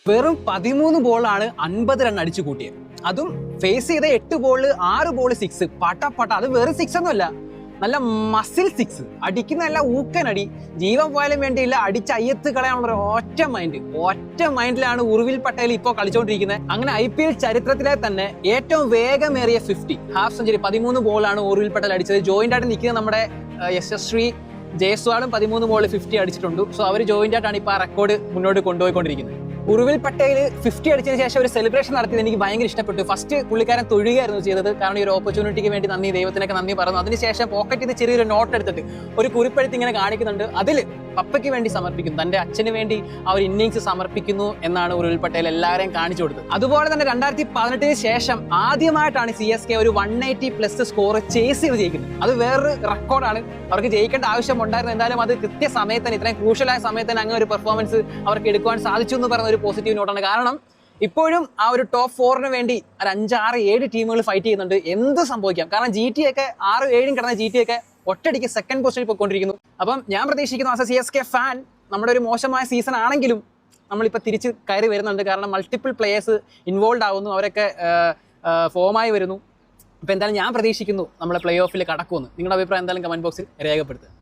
വെറും 13 ബോളാണ് 50 റൺ അടിച്ചു കൂട്ടിയത്. അതും ഫേസ് ചെയ്ത 8 ബോളിൽ 6 ബോൾ 6. പട്ട അത് വെറും 6 ഒന്നുമല്ല, നല്ല മസിൽ 6. അടിക്കുന്നതല്ല, ഊക്കനടി. ജീവൻ പോയാലും വേണ്ടിയില്ല, അടിച്ച് അയ്യത്ത് കളയാനുള്ള ഒറ്റ മൈൻഡിലാണ് ഉർവിൽ പട്ടേൽ ഇപ്പോൾ കളിച്ചുകൊണ്ടിരിക്കുന്നത്. അങ്ങനെ IPL ചരിത്രത്തിലെ തന്നെ ഏറ്റവും വേഗമേറിയ 50 ഹാഫ് സെഞ്ചുറി 13 ബോളാണ് ഉർവിൽ പട്ടേൽ അടിച്ചത്. ജോയിന്റ് ആയിട്ട് നിൽക്കുന്നത് നമ്മുടെ യശസ്വി ജയ്സ്വാളും 13 ബോൾ 50 അടിച്ചിട്ടുണ്ട്. സോ അവർ ജോയിന്റ് ആയിട്ടാണ് ഇപ്പോൾ ആ റെക്കോർഡ് മുന്നോട്ട് കൊണ്ടുപോയിക്കൊണ്ടിരിക്കുന്നത്. ഉർവിൽ പട്ടേൽ 50 അടിച്ചതിന് ശേഷം ഒരു സെലിബ്രേഷൻ നടത്തിയത് എനിക്ക് ഭയങ്കര ഇഷ്ടപ്പെട്ടു. ഫസ്റ്റ് പുള്ളിക്കാരൻ തൊഴുകയായിരുന്നു ചെയ്തത്, കാരണം ഈ ഒരു ഓപ്പർച്യൂണിറ്റിക്ക് വേണ്ടി നന്ദി, ദൈവത്തിനൊക്കെ നന്ദി പറഞ്ഞു. അതിനുശേഷം പോക്കറ്റിൽ നിന്ന് ചെറിയൊരു നോട്ട് എടുത്തിട്ട് ഒരു കുറിപ്പെഴുത്ത് ഇങ്ങനെ കാണിക്കുന്നുണ്ട്. അതിൽ പപ്പയ്ക്ക് വേണ്ടി സമർപ്പിക്കുന്നു, തന്റെ അച്ഛന് വേണ്ടി ആ ഒരു ഇന്നിങ്സ് സമർപ്പിക്കുന്നു എന്നാണ് ഉർവിൽ പട്ടേൽ എല്ലാവരെയും കാണിച്ചു കൊടുത്തത്. അതുപോലെ തന്നെ 2018 ശേഷം ആദ്യമായിട്ടാണ് CSK ഒരു 180+ സ്കോർ ചേസ് ചെയ്ത് ജയിക്കുന്നത്. അത് വേറൊരു റെക്കോർഡാണ്. അവർക്ക് ജയിക്കേണ്ട ആവശ്യമുണ്ടായിരുന്നു, എന്തായാലും അത് കൃത്യസമയത്ത് തന്നെ, ഇത്രയും ക്രൂഷ്യലായ സമയത്ത് തന്നെ അങ്ങനെ ഒരു പെർഫോമൻസ് അവർക്ക് എടുക്കുവാൻ സാധിച്ചു എന്ന് പറയുന്ന ഒരു പോസിറ്റീവ് നോട്ടാണ്. കാരണം ഇപ്പോഴും ആ ഒരു ടോപ്പ് 4 വേണ്ടി ഒരു 5, 6, 7 ടീമുകൾ ഫൈറ്റ് ചെയ്യുന്നുണ്ട്. എന്ത് സംഭവിക്കാം, കാരണം GT ഒക്കെ 6, 7 കിടന്ന GT ഒക്കെ ഒറ്റയടിക്ക് സെക്കൻഡ് പൊസിഷനിൽ പോയിക്കൊണ്ടിരിക്കുന്നു. അപ്പം ഞാൻ പ്രതീക്ഷിക്കുന്നു ആസ് എ CSK ഫാൻ, നമ്മുടെ ഒരു മോശമായ സീസൺ ആണെങ്കിലും നമ്മളിപ്പോൾ തിരിച്ച് കയറി വരുന്നുണ്ട്. കാരണം മൾട്ടിപ്പിൾ പ്ലേയേഴ്സ് ഇൻവോൾവ് ആവുന്നു, അവരൊക്കെ ഫോമായി വരുന്നു. അപ്പോൾ എന്തായാലും ഞാൻ പ്രതീക്ഷിക്കുന്നു നമ്മൾ പ്ലേ ഓഫിൽ കടക്കുമെന്ന്. നിങ്ങളുടെ അഭിപ്രായം എന്തായാലും കമൻറ്റ് ബോക്സിൽ രേഖപ്പെടുത്തുക.